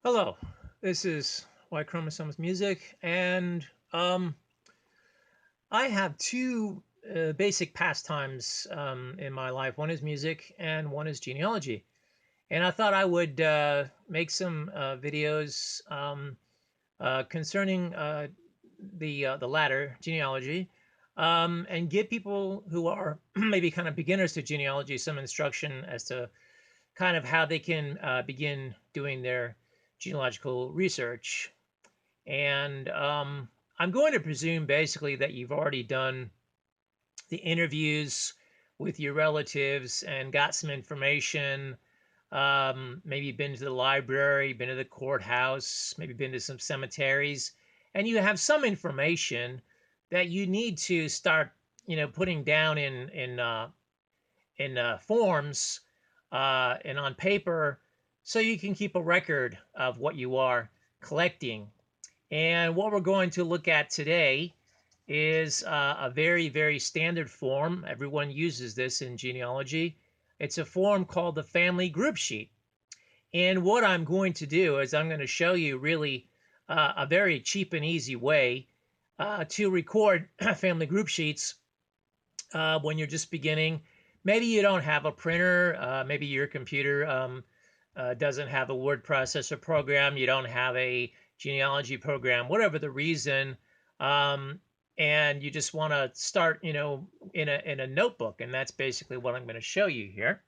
Hello, this is Y Chromosomes Music, and um, I have two basic pastimes in my life. One is music, and one is genealogy. And I thought I would make some videos concerning the latter, genealogy, and give people who are maybe kind of beginners to genealogy some instruction as to kind of how they can begin doing their genealogical research. And I'm going to presume basically that you've already done the interviews with your relatives and got some information. Maybe been to the library, been to the courthouse, maybe been to some cemeteries, and you have some information that you need to start, putting down in forms and on paper, so you can keep a record of what you are collecting. And what we're going to look at today is a very, very standard form. Everyone uses this in genealogy. It's a form called the family group sheet. And what I'm going to do is I'm going to show you really a very cheap and easy way to record family group sheets when you're just beginning. Maybe you don't have a printer. Maybe your computer doesn't have a word processor program. You don't have a genealogy program, whatever the reason. Um, and you just want to start, in a notebook. And that's basically what I'm going to show you here.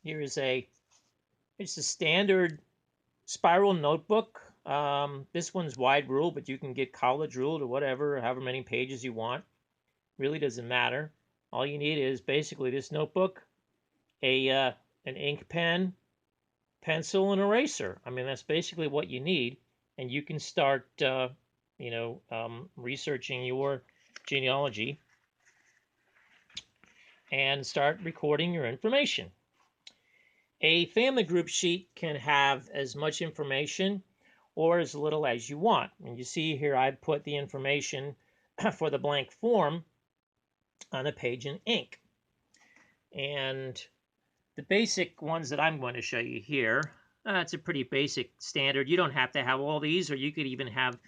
Here is it's a standard spiral notebook. This one's wide rule, but you can get college ruled or whatever, however many pages you want. Really doesn't matter. All you need is basically this notebook, a an ink pen, pencil, and eraser. I mean, that's basically what you need, and you can start, researching your genealogy and start recording your information. A family group sheet can have as much information or as little as you want. And you see here, I put the information for the blank form on a page in ink. And the basic ones that I'm going to show you here, it's a pretty basic standard. You don't have to have all these, or you could even have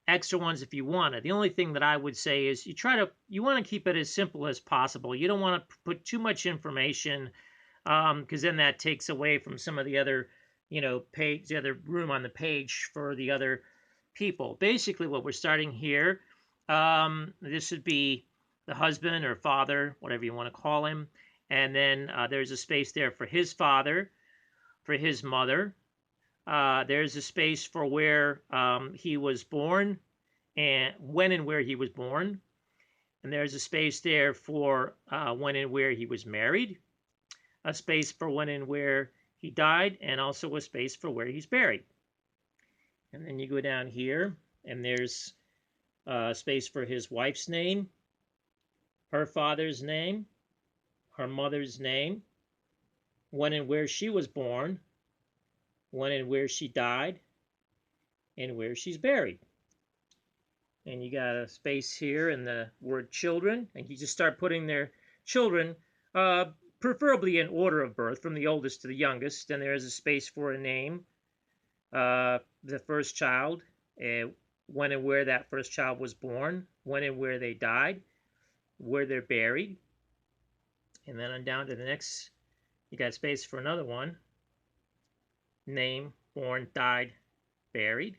extra ones if you wanted. The only thing that I would say is you want to keep it as simple as possible. You don't want to put too much information, because then that takes away from some of the other, the other room on the page for the other people. Basically, what we're starting here, this would be the husband or father, whatever you want to call him. And then there's a space there for his father, for his mother. There's a space for where he was born and when and where he was born. And there's a space there for when and where he was married, a space for when and where he died, and also a space for where he's buried. And then you go down here, and there's a space for his wife's name, her father's name, her mother's name, when and where she was born, when and where she died, and where she's buried. And you got a space here in the word children, and you just start putting their children, preferably in order of birth, from the oldest to the youngest. And there's a space for a name, the first child, when and where that first child was born, when and where they died, where they're buried. And then on down to the next, you got space for another one, name, born, died, buried.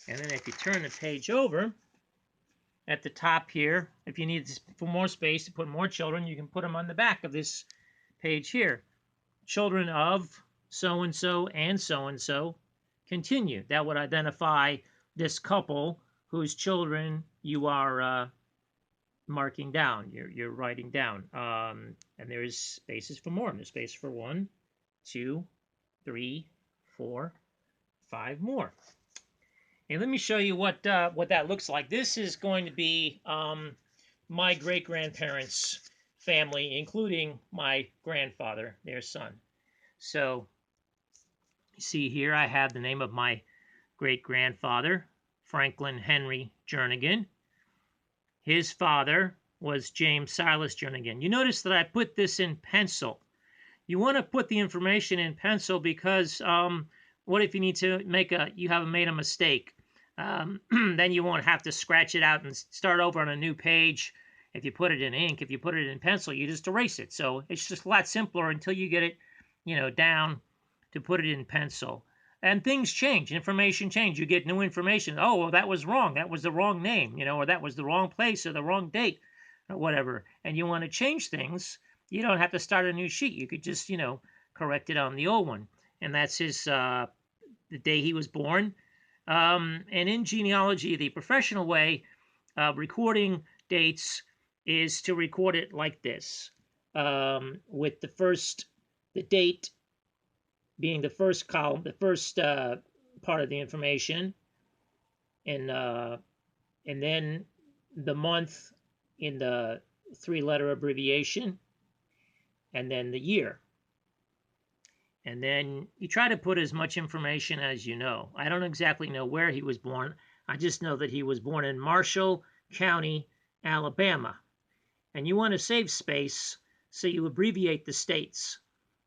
And then if you turn the page over, at the top here, if you need for more space to put more children, you can put them on the back of this page here. Children of so-and-so and so-and-so continue. That would identify this couple whose children you are marking down, you're writing down. And there's spaces for more. There's space for 1, 2, 3, 4, 5 more. And let me show you what that looks like. This is going to be my great-grandparents' family, including my grandfather, their son. So you see here I have the name of my great-grandfather, Franklin Henry Jernigan. His father was James Silas Jernigan. You notice that I put this in pencil. You want to put the information in pencil because what if you need to you haven't made a mistake? Then you won't have to scratch it out and start over on a new page. If you put it in ink, if you put it in pencil, you just erase it. So it's just a lot simpler until you get it, down to put it in pencil. And things change, information change. You get new information. Oh, well, that was wrong. That was the wrong name, or that was the wrong place or the wrong date or whatever. And you want to change things. You don't have to start a new sheet. You could just, correct it on the old one. And that's the day he was born. And in genealogy, the professional way, recording dates is to record it like this, with the date being the first column, the first part of the information, and then the month in the 3-letter abbreviation, and then the year. And then you try to put as much information as you know. I don't exactly know where he was born. I just know that he was born in Marshall County, Alabama. And you want to save space, so you abbreviate the states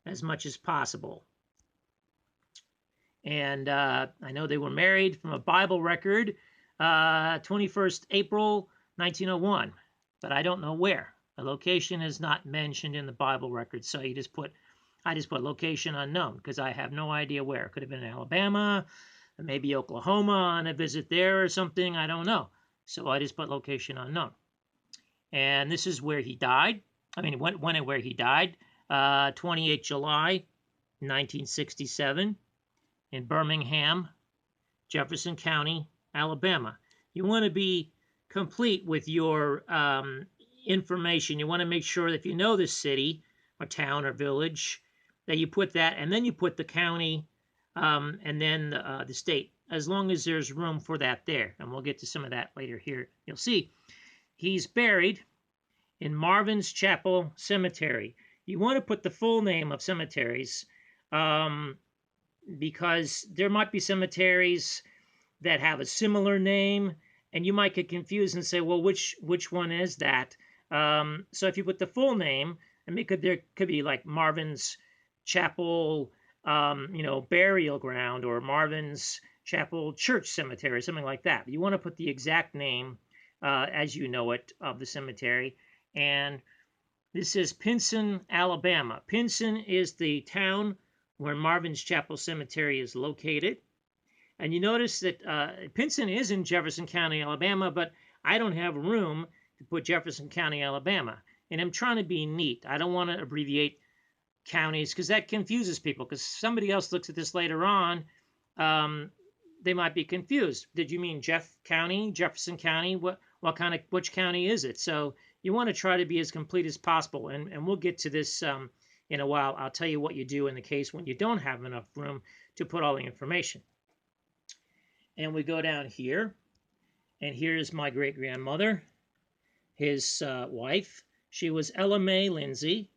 as much as possible. And I know they were married from a Bible record, 21st April 1901, but I don't know where. The location is not mentioned in the Bible record, so I just put location unknown because I have no idea where. It could have been in Alabama, maybe Oklahoma on a visit there or something. I don't know. So I just put location unknown. And this is where he died. I mean, when and where he died. 28 July 1967 in Birmingham, Jefferson County, Alabama. You want to be complete with your information. You want to make sure that if you know this city or town or village, that you put that, and then you put the county, and then the state, as long as there's room for that there. And we'll get to some of that later here. You'll see he's buried in Marvin's Chapel Cemetery. You want to put the full name of cemeteries, because there might be cemeteries that have a similar name, and you might get confused and say, well, which one is that? So if you put the full name, and there could be like Marvin's Chapel, burial ground, or Marvin's Chapel Church Cemetery, something like that. You want to put the exact name, as you know it, of the cemetery. And this is Pinson, Alabama. Pinson is the town where Marvin's Chapel Cemetery is located. And you notice that Pinson is in Jefferson County, Alabama, but I don't have room to put Jefferson County, Alabama. And I'm trying to be neat. I don't want to abbreviate counties because that confuses people. Because somebody else looks at this later on, they might be confused. Did you mean Jefferson County? Which county is it? So you want to try to be as complete as possible. And we'll get to this in a while. I'll tell you what you do in the case when you don't have enough room to put all the information. And we go down here, and here's my great-grandmother, his wife. She was Ella Mae Lindsay.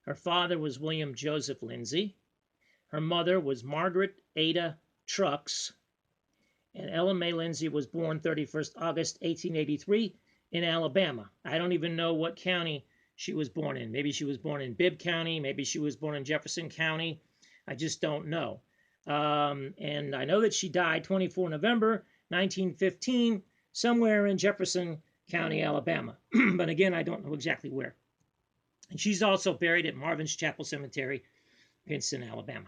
Her father was William Joseph Lindsay. Her mother was Margaret Ada Trucks. And Ella Mae Lindsay was born 31st August 1883 in Alabama. I don't even know what county she was born in. Maybe she was born in Bibb County. Maybe she was born in Jefferson County. I just don't know. And I know that she died 24 November 1915, somewhere in Jefferson County, Alabama. But again, I don't know exactly where. And she's also buried at Marvin's Chapel Cemetery, Pinson, Alabama.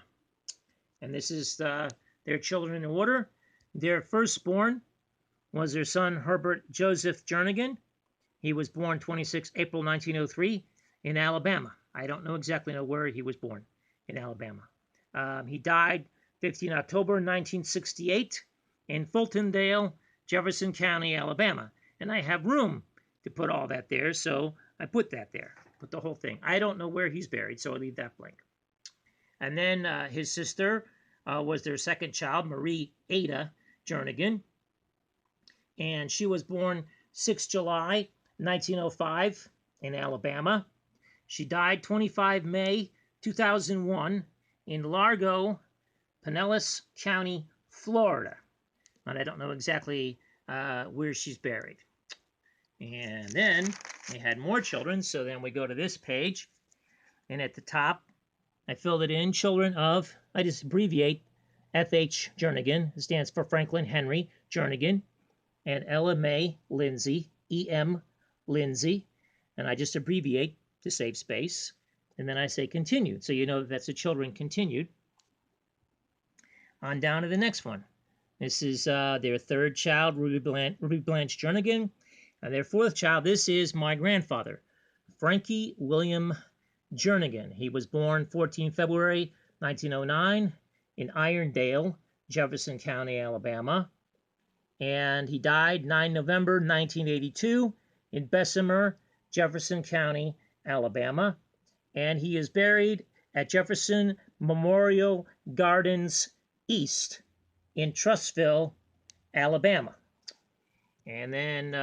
And this is their children in order. Their firstborn was their son, Herbert Joseph Jernigan. He was born 26 April 1903 in Alabama. I don't exactly know where he was born in Alabama. He died 15 October 1968 in Fultondale, Jefferson County, Alabama. And I have room to put all that there, so I put that there. Put the whole thing. I don't know where he's buried, so I leave that blank. And then his sister was their second child, Marie Ada Jernigan. And she was born 6 July 1905 in Alabama. She died 25 May 2001 in Largo, Pinellas County, Florida. And I don't know exactly where she's buried. And then they had more children, so then we go to this page. And at the top, I filled it in. Children of, I just abbreviate F.H. Jernigan. It stands for Franklin Henry Jernigan. And Ella May Lindsay, E.M. Lindsay. And I just abbreviate to save space. And then I say continued. So you know that's the children continued. On down to the next one. This is their third child, Ruby Blanche Jernigan. And their fourth child, this is my grandfather, Frankie William Jernigan. He was born 14 February 1909 in Irondale, Jefferson County, Alabama. And he died 9 November 1982 in Bessemer, Jefferson County, Alabama. And he is buried at Jefferson Memorial Gardens East in Trussville, Alabama. And then,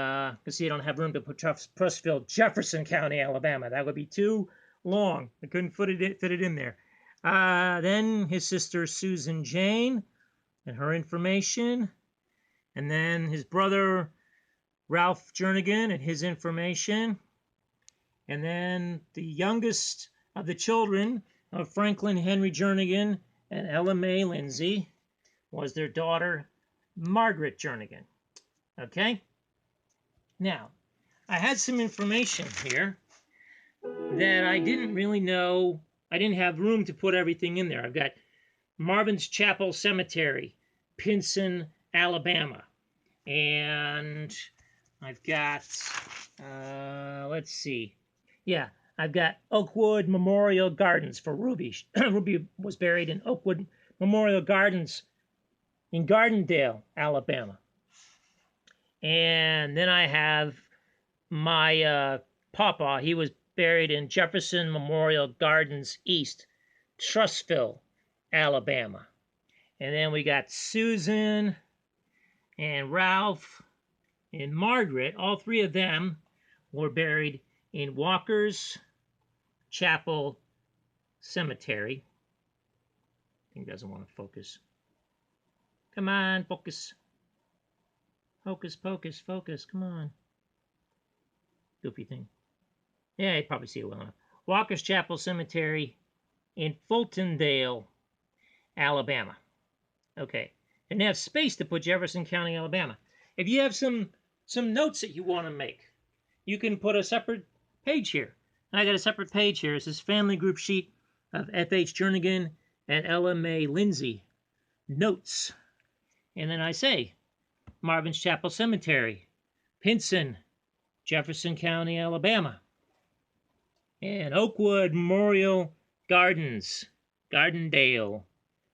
you see, I don't have room to put Trussville, Jefferson County, Alabama. That would be too long. I couldn't fit it in there. Then his sister Susan Jane and her information. And then his brother Ralph Jernigan and his information. And then the youngest of the children of Franklin Henry Jernigan and Ella May Lindsay was their daughter Margaret Jernigan. Okay? Now, I had some information here that I didn't really know. I didn't have room to put everything in there. I've got Marvin's Chapel Cemetery, Pinson, Alabama. And I've got, let's see. Yeah, I've got Oakwood Memorial Gardens for Ruby. Ruby was buried in Oakwood Memorial Gardens in Gardendale, Alabama. And then I have my papa. He was buried in Jefferson Memorial Gardens East, Trussville, Alabama. And then we got Susan and Ralph and Margaret. All three of them were buried in Walker's Chapel Cemetery. Thing doesn't want to focus. Come on, focus. Focus, focus, focus. Come on. Goofy thing. Yeah, you probably see it well enough. Walker's Chapel Cemetery in Fultondale, Alabama. Okay. And they have space to put Jefferson County, Alabama. If you have some notes that you want to make, you can put a separate page here. I got a separate page here. It says family group sheet of F.H. Jernigan and Ella May Lindsay. Notes. And then I say, Marvin's Chapel Cemetery, Pinson, Jefferson County, Alabama. And Oakwood Memorial Gardens, Gardendale,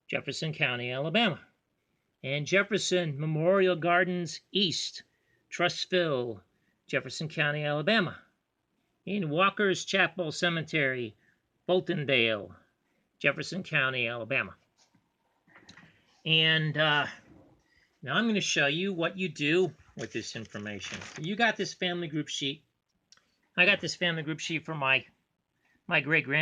Jefferson County, Alabama. And Jefferson Memorial Gardens East, Trussville, Jefferson County, Alabama. In Walker's Chapel Cemetery, Fultondale, Jefferson County, Alabama. And now I'm going to show you what you do with this information. You got this family group sheet. I got this family group sheet from my great-grandparents.